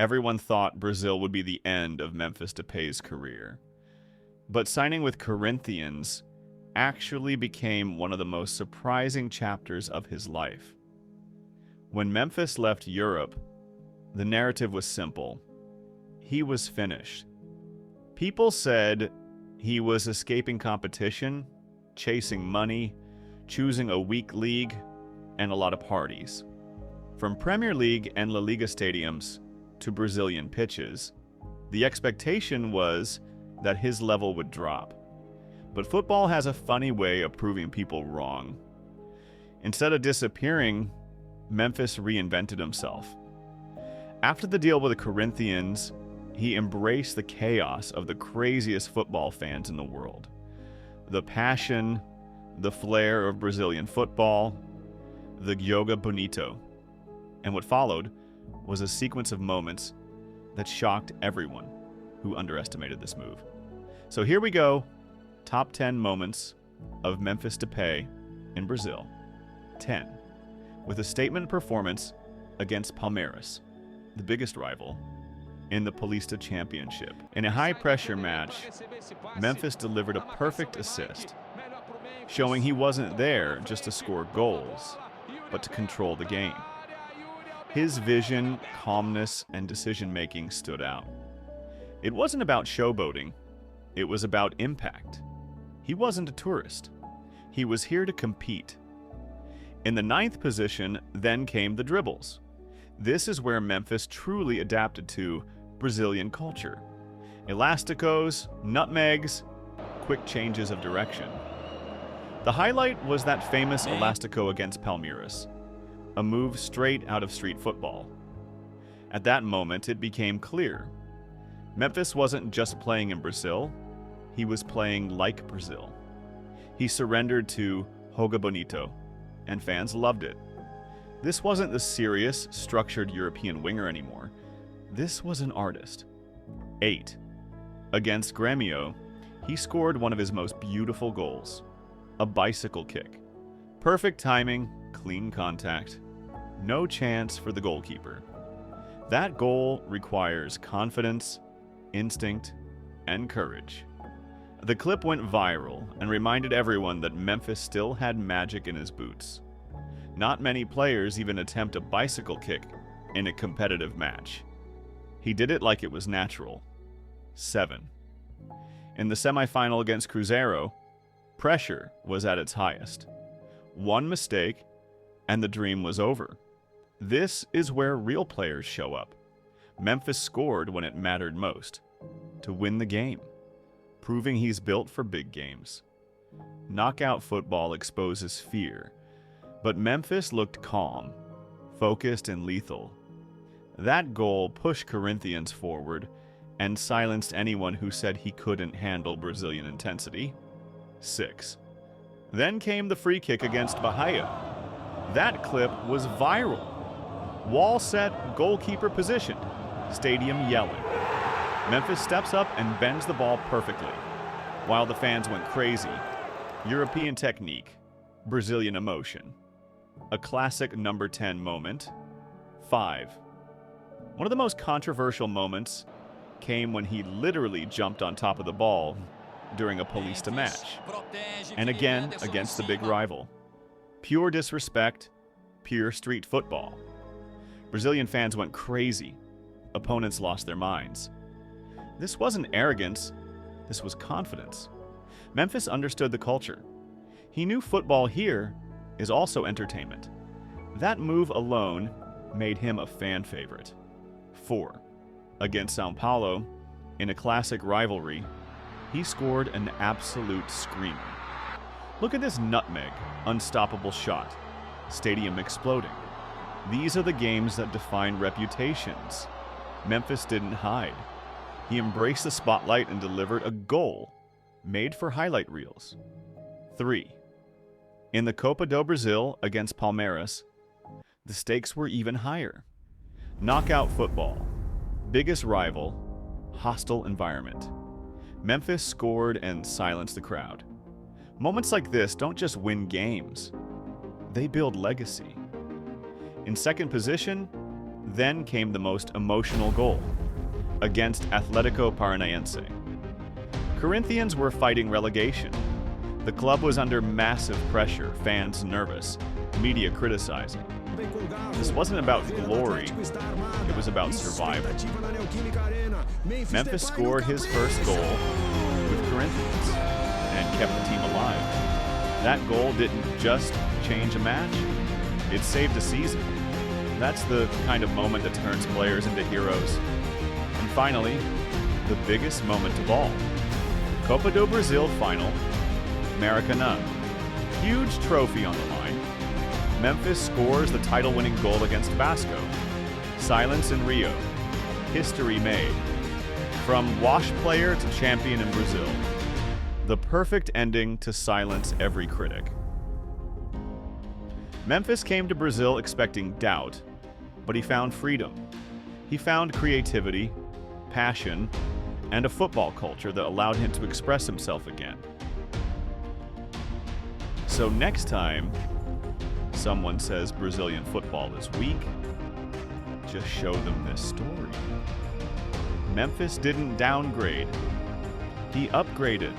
Everyone thought Brazil would be the end of Memphis Depay's career. But signing with Corinthians actually became one of the most surprising chapters of his life. When Memphis left Europe, the narrative was simple. He was finished. People said he was escaping competition, chasing money, choosing a weak league, and a lot of parties. From Premier League and La Liga stadiums to Brazilian pitches, the expectation was that his level would drop. But football has a funny way of proving people wrong. Instead of disappearing, Memphis reinvented himself. After the deal with the Corinthians, he embraced the chaos of the craziest football fans in the world. The passion, the flair of Brazilian football, the yoga bonito. And what followed was a sequence of moments that shocked everyone who underestimated this move. So here we go, top 10 moments of Memphis Depay in Brazil. 10. With a statement performance against Palmeiras, the biggest rival, in the Paulista Championship. In a high-pressure match, Memphis delivered a perfect assist, showing he wasn't there just to score goals, but to control the game. His vision, calmness, and decision-making stood out. It wasn't about showboating, it was about impact. He wasn't a tourist. He was here to compete. In the 9th position, then came the dribbles. This is where Memphis truly adapted to Brazilian culture. Elasticos, nutmegs, quick changes of direction. The highlight was that famous elastico against Palmeiras, a move straight out of street football. At that moment, it became clear. Memphis wasn't just playing in Brazil, he was playing like Brazil. He surrendered to Joga Bonito, and fans loved it. This wasn't the serious, structured European winger anymore. This was an artist. 8. Against Grêmio, he scored one of his most beautiful goals, a bicycle kick. Perfect timing, clean contact, no chance for the goalkeeper. That goal requires confidence, instinct, and courage. The clip went viral and reminded everyone that Memphis still had magic in his boots. Not many players even attempt a bicycle kick in a competitive match. He did it like it was natural. 7. In the semifinal against Cruzeiro, pressure was at its highest. One mistake, and the dream was over. This is where real players show up. Memphis scored when it mattered most, to win the game, proving he's built for big games. Knockout football exposes fear, but Memphis looked calm, focused, and lethal. That goal pushed Corinthians forward and silenced anyone who said he couldn't handle Brazilian intensity. 6. Then came the free kick against Bahia. That clip was viral. Wall set, goalkeeper positioned, stadium yelling. Memphis steps up and bends the ball perfectly, while the fans went crazy. European technique, Brazilian emotion. A classic number 10 moment. 5. One of the most controversial moments came when he literally jumped on top of the ball during a Paulista match, and again against the big rival. Pure disrespect, pure street football. Brazilian fans went crazy. Opponents lost their minds. This wasn't arrogance, this was confidence. Memphis understood the culture. He knew football here is also entertainment. That move alone made him a fan favorite. 4. Against São Paulo, in a classic rivalry, he scored an absolute screamer. Look at this nutmeg, unstoppable shot. Stadium exploding. These are the games that define reputations. Memphis didn't hide. He embraced the spotlight and delivered a goal made for highlight reels. 3. In the Copa do Brasil against Palmeiras, the stakes were even higher. Knockout football, biggest rival, hostile environment. Memphis scored and silenced the crowd. Moments like this don't just win games, they build legacy. In second position, Then came the most emotional goal, against Atletico Paranaense. Corinthians were fighting relegation. The club was under massive pressure, fans nervous, media criticizing. This wasn't about glory, it was about survival. Memphis scored his first goal with Corinthians and kept the team alive. That goal didn't just change a match, it saved a season. That's the kind of moment that turns players into heroes. And finally, the biggest moment of all. Copa do Brasil final, Maracanã. Huge trophy on the line. Memphis scores the title-winning goal against Vasco. Silence in Rio. History made. From wash player to champion in Brazil. The perfect ending to silence every critic. Memphis came to Brazil expecting doubt, but he found freedom. He found creativity, passion, and a football culture that allowed him to express himself again. So next time someone says Brazilian football is weak, just show them this story. Memphis didn't downgrade, he upgraded.